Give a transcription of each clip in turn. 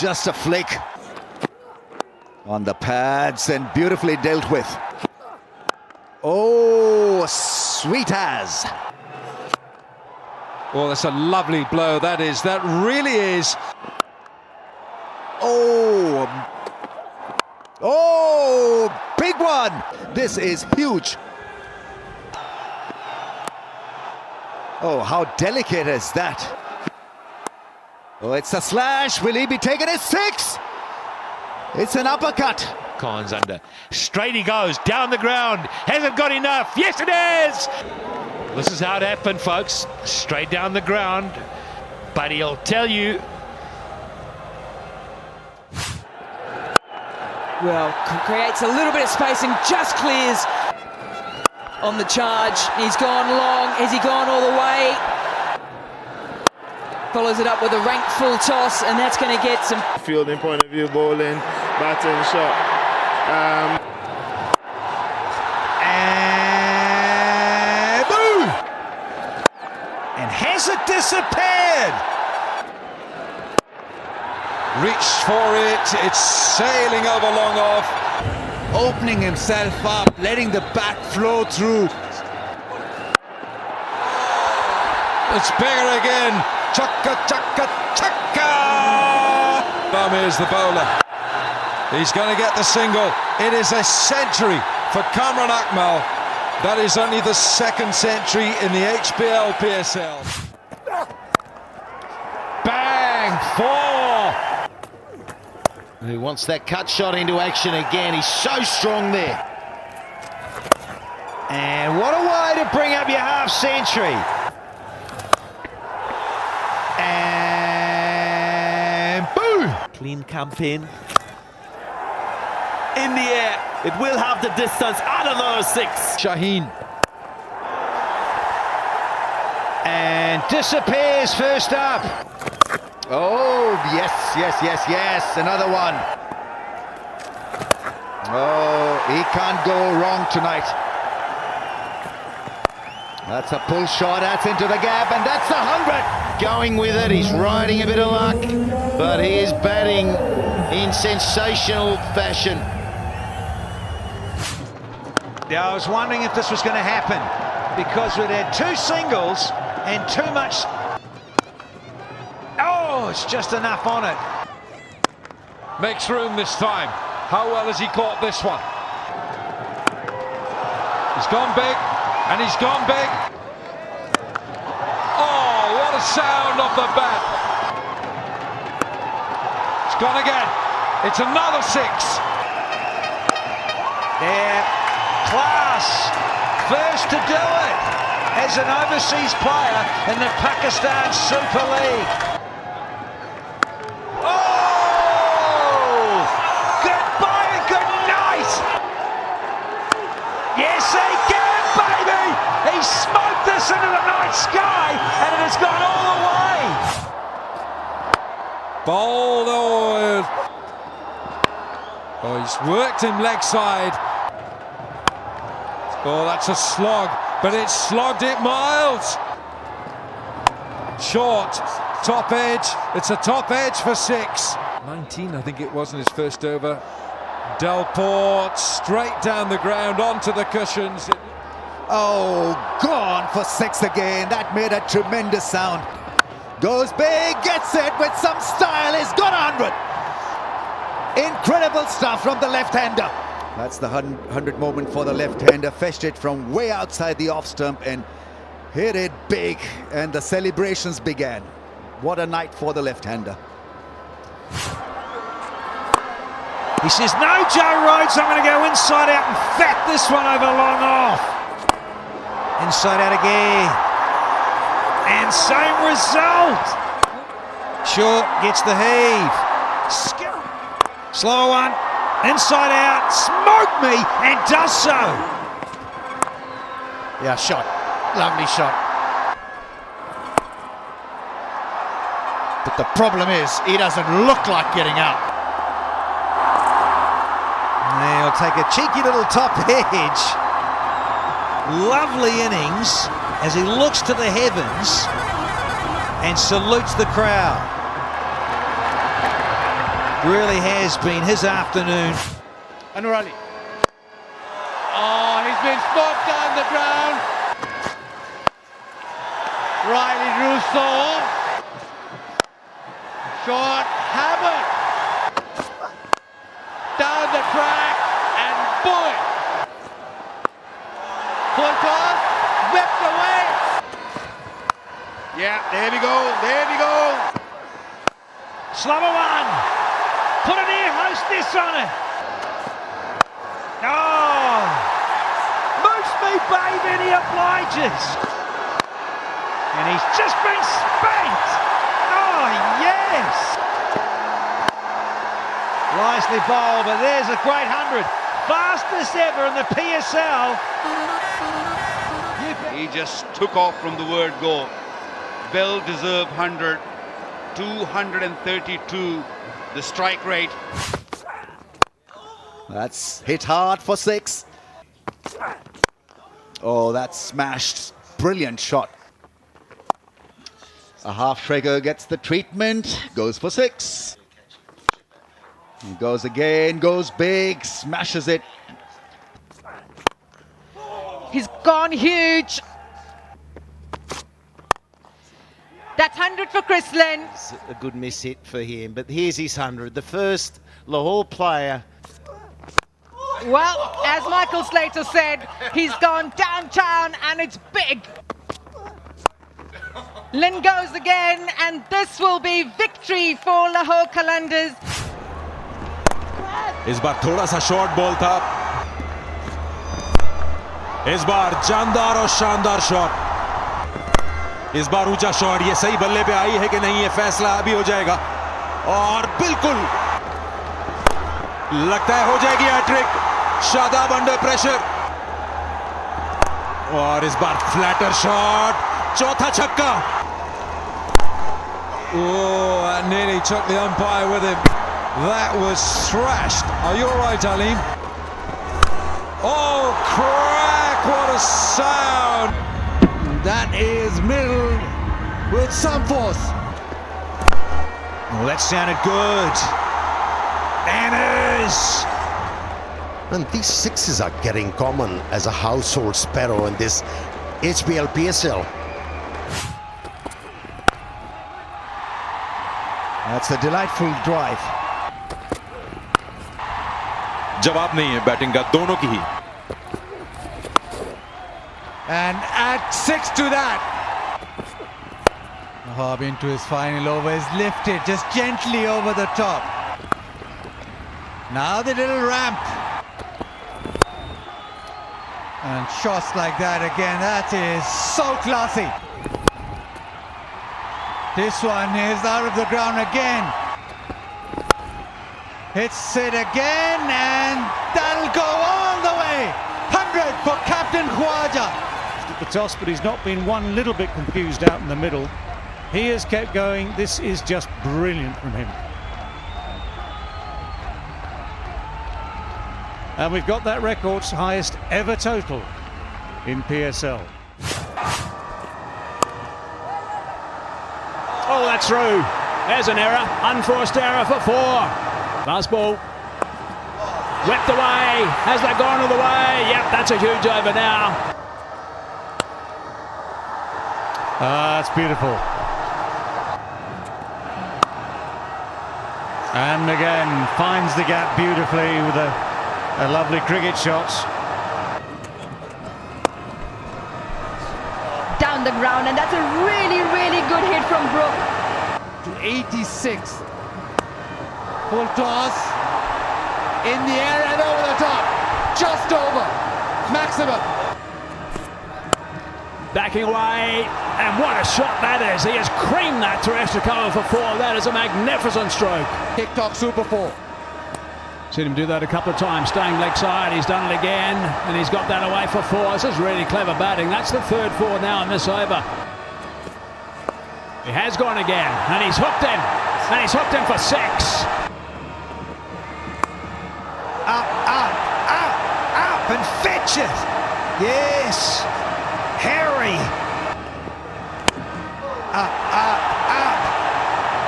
just a flick on the pads and beautifully dealt with. Oh, sweet as. Oh, that's a lovely blow, that is. That really is. Oh, big one. This is huge. Oh, how delicate is that? Oh, it's a slash. Will he be taking it? 6? It's an uppercut. Collins under. Straight he goes, down the ground. Hasn't got enough. Yes, it is! This is how it happened, folks. Straight down the ground. But he'll tell you. Well, creates a little bit of space and just clears on the charge. He's gone long. Has he gone all the way? Follows it up with a ranked full toss, and that's going to get some fielding point of view, bowling, batting, shot. And boom! And has it disappeared? Reached for it, it's sailing over long off. Opening himself up, letting the bat flow through. It's bigger again. Chaka, chaka, chaka! Here's the bowler. He's going to get the single. It is a century for Kamran Akmal. That is only the second century in the HBL PSL. Bang! 4! He wants that cut shot into action again. He's so strong there. And what a way to bring up your half century. And boom! Clean campaign. In the air. It will have the distance out of those 6. Shaheen. And disappears first up. Oh, yes, yes, yes, yes. Another one. Oh, he can't go wrong tonight. That's a pull shot. That's into the gap, and that's the 100. Going with it. He's riding a bit of luck, but he is batting in sensational fashion. Yeah, I was wondering if this was going to happen because we'd had 2 singles and too much. Oh, it's just enough on it. Makes room this time. How well has he caught this one? He's gone big, and he's gone big. Oh, what a sound off the bat. It's gone again. It's another 6. Yeah, class. First to do it as an overseas player in the Pakistan Super League. Oh! Goodbye and good night! Yes, again, baby! He smoked this into the night sky and it has gone all the way! Bowled over. Oh, he's worked him leg side. Oh, that's a slog, but it's slogged it miles. Short, top edge. It's a top edge for 6. 19, I think it was in his first over. Delport straight down the ground onto the cushions. Oh, gone for 6 again. That made a tremendous sound. Goes big, gets it with some style. He's got 100. Incredible stuff from the left-hander. That's the 100 moment for the left-hander. Fetched it from way outside the off stump and hit it big. And the celebrations began. What a night for the left-hander. He says, no, Joe Rhodes, I'm going to go inside out and fat this one over long off. Inside out again. And same result. Short gets the heave. Slower one. Inside out. Smoke me and does so. Yeah, shot. Lovely shot. But the problem is, he doesn't look like getting up. Now he'll take a cheeky little top edge. Lovely innings as he looks to the heavens and salutes the crowd. Really has been his afternoon. And Riley. Oh, he's been smoked down the ground. Riley Russo. Short hammer. Down the track and boy. Full toss. Whipped away. Yeah, there we go. There we go. Slower one. Put an ear hostess on it. Oh! Moose me, babe, and he obliges. And he's just been spanked. Oh, yes! Nicely bowled, but there's a great 100. Fastest ever in the PSL. He just took off from the word go. Well-deserved 100. 232, the strike rate. That's hit hard for 6. Oh, that's smashed. Brilliant shot. A half trigger gets the treatment, goes for 6. He goes again, goes big, smashes it. He's gone huge. That's 100 for Chris Lynn. It's a good miss hit for him, but here's his 100. The first Lahore player. Well, as Michael Slater said, he's gone downtown and it's big. Lynn goes again, and this will be victory for Lahore Qalandars. इस बार थोड़ा सा short ball था. इस बार जानदार और शानदार shot. इस बार ऊंचा शॉट. ये सही बल्ले पे आई है कि नहीं, ये फैसला अभी हो जाएगा. और बिल्कुल लगता है हो जाएगी हैट्रिक. Shadab under pressure. और इस बार फ्लैटर शॉट. चौथा छक्का. Oh, that nearly took the umpire with him. That was thrashed. Are you all right, Aleem? Oh, crack! What a sound! That is middle with some force. Oh, that sounded good. Manners! And these sixes are getting common as a household sparrow in this HBL PSL. That's a delightful drive. जवाब नहीं है batting का दोनों की ही. And add 6 to that. Hob into his final over is lifted just gently over the top. Now the little ramp. And shots like that again, that is so classy. This one is out of the ground again. Hits it again, and that'll go all the way. 100 for Captain Khwaja. The toss, but he's not been one little bit confused out in the middle. He has kept going. This is just brilliant from him. And we've got that record's highest ever total in PSL. Oh, that's through. There's an error. Unforced error for 4. Last ball. Whipped away. Has that gone all the way? Yep, that's a huge over now. That's beautiful. And again, finds the gap beautifully with a lovely cricket shot. Down the ground, and that's a really, really good hit from Brooke. To 86. Full toss. In the air and over the top. Just over. Maximum. Backing away, and what a shot that is. He has creamed that terrestrial cover for 4. That is a magnificent stroke. TikTok Super 4. Seen him do that a couple of times, staying leg side. He's done it again, and he's got that away for 4. This is really clever batting. That's the third 4 now in this over. He has gone again, and he's hooked him. And he's hooked him for 6. Up, up, up, up, and fetch it. Yes. Harry. Up, up, up.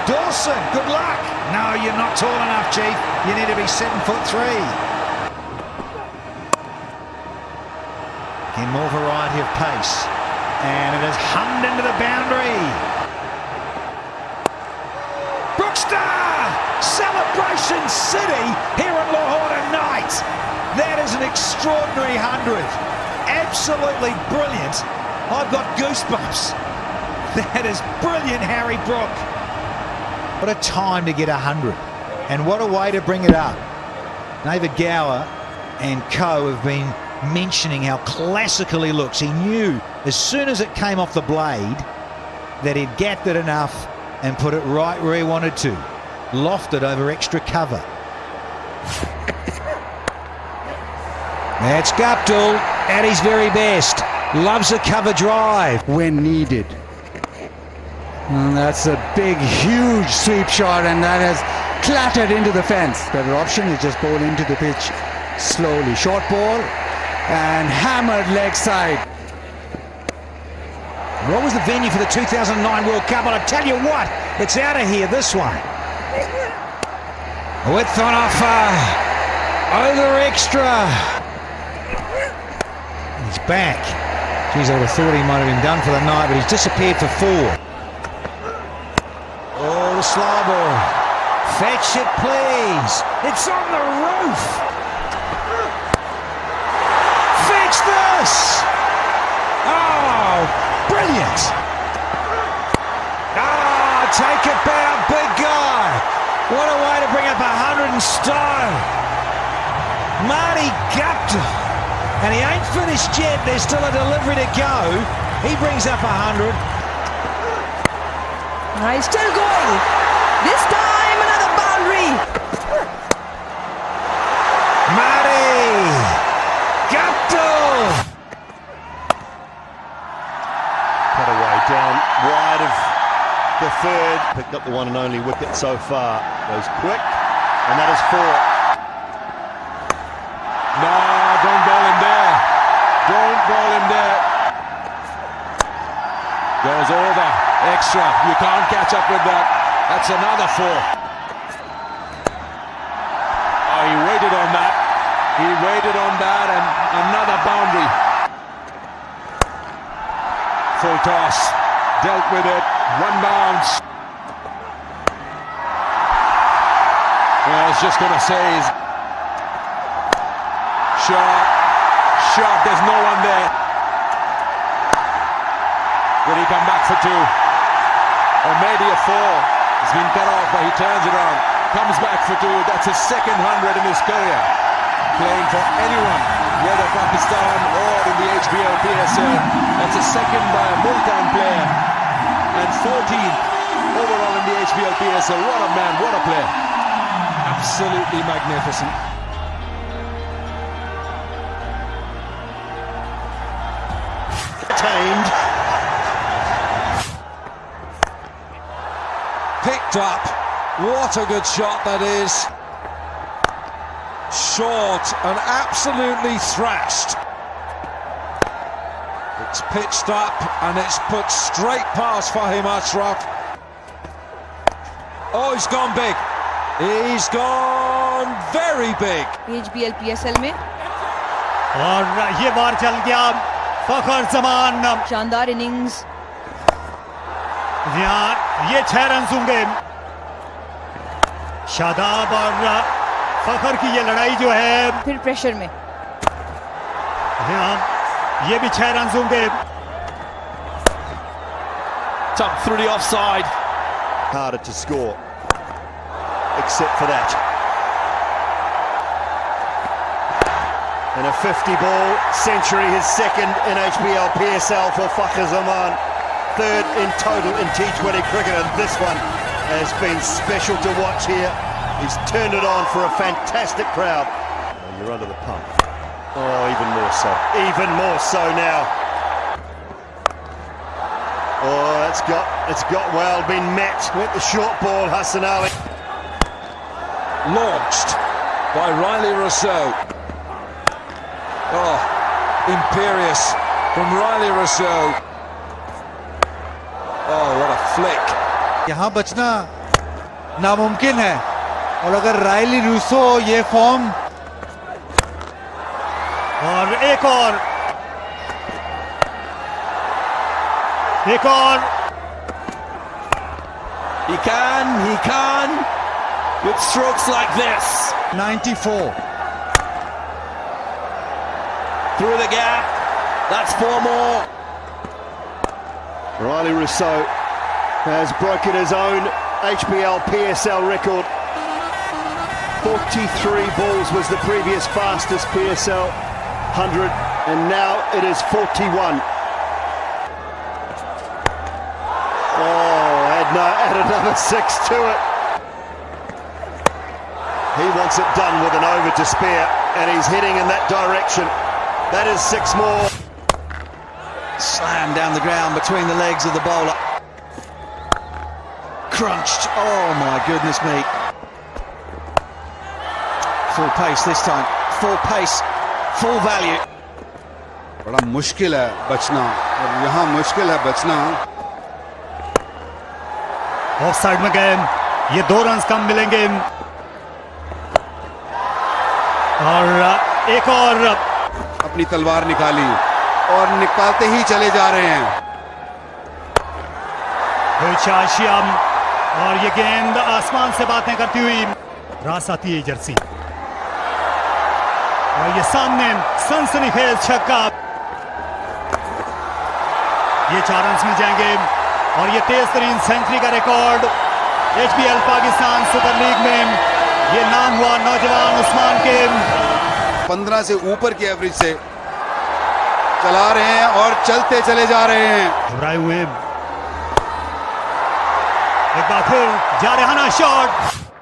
Don't Wilson, good luck. No, you're not tall enough, Chief. You need to be 7'3". Again, more variety of pace. And it is hummed into the boundary. Brookster! Celebration City here at Lahore tonight. That is an extraordinary 100. Absolutely brilliant. I've got goosebumps. That is brilliant, Harry Brook. What a time to get 100. And what a way to bring it up. David Gower and co have been mentioning how classical he looks. He knew as soon as it came off the blade that he'd gapped it enough and put it right where he wanted to. Lofted over extra cover. That's Guptill at his very best. Loves a cover drive. When needed. And that's a big, huge sweep shot, and that has clattered into the fence. Better option is just bowl into the pitch slowly. Short ball and hammered leg side. What was the venue for the 2009 World Cup? Well, I tell you what, it's out of here, this one. Width on offer. Over extra. He's back. Geez, I would have thought he might have been done for the night, but he's disappeared for 4. Oh, the slow ball. Fetch it, please. It's on the roof. Fetch this. Oh, brilliant. Ah, take it back, big guy. What a way to bring up 100 in style. Marty Guptill. And he ain't finished yet. There's still a delivery to go. He brings up 100. He's still going. This time another boundary. Marty Guptill. Cut away down wide of the third. Picked up the one and only wicket so far. Goes quick, and that is 4. No, don't ball him there. Don't ball him there. Goes over. Extra. You can't catch up with that. That's another 4. Oh, he waited on that. He waited on that, and another boundary. Full toss. Dealt with it. 1 bounce. Well, I was just going to say is shot. Shot. There's no one there. Will he come back for 2? Or maybe a 4. He's been cut off, but he turns it on. Comes back for 2. That's his second 100 in his career. Playing for anyone, whether Pakistan or in the HBL PSL. That's a second by a Multan player. And 14th overall in the HBL PSL. What a man, what a player. Absolutely magnificent. Tamed. Picked up. What a good shot that is. Short and absolutely thrashed. It's pitched up and it's put straight past Fahim Ashraf. Oh, he's gone big. He's gone very big. HBL PSL में और ये बार चल गया फखर जमान. शानदार innings. ये 6 run होंगे. शादाब और फखर की ये लड़ाई जो है फिर प्रेशर में. ये भी 6 रन होंगे. Tuck through the offside. Harder to score, except for that. And a 50 ball century, his second in HBL PSL for Fakhar Zaman. Third in total in T20 cricket, and this one has been special to watch here. He's turned it on for a fantastic crowd. And you're under the pump. Oh, even more so. Even more so now. Oh, it's got well been met with the short ball, Hassan Ali. Launched by Riley Rousseau. Oh, imperious from Riley Rousseau. Oh, what a flick. यहाँ बचना नामुमकिन है, और अगर Rilee Rousseau ये form और एक और He can with strokes like this. 94 Through the gap. That's 4 more. Riley Rousseau has broken his own HBL PSL record. 43 balls was the previous fastest PSL 100, and now it is 41. Add another 6 to it. He wants it done with an over to spare, and he's heading in that direction. That is 6 more. Slam down the ground between the legs of the bowler. Crunched. Oh my goodness me. Full pace this time. Full pace. Full value. बड़ा मुश्किल है बचना, और यहाँ मुश्किल है बचना. Of side में गए, ये 2 रन कम मिलेंगे, और एक और अपनी तलवार निकाली और निकालते ही चले जा रहे हैं. श्याम, और ये गेंद आसमान से बातें करती हुई रास आती है जर्सी, और ये सामने सनसनीखेज छक्का. ये 4 रन में जाएंगे, और ये तेज तरीन सेंचुरी का record HBL Pakistan super league में ये नाम हुआ नौजवान उस्मान के. 15 से ऊपर की एवरेज से चला रहे हैं और चलते चले जा रहे हैं. घबराए हुए, एक बार फिर जारहाना शॉट.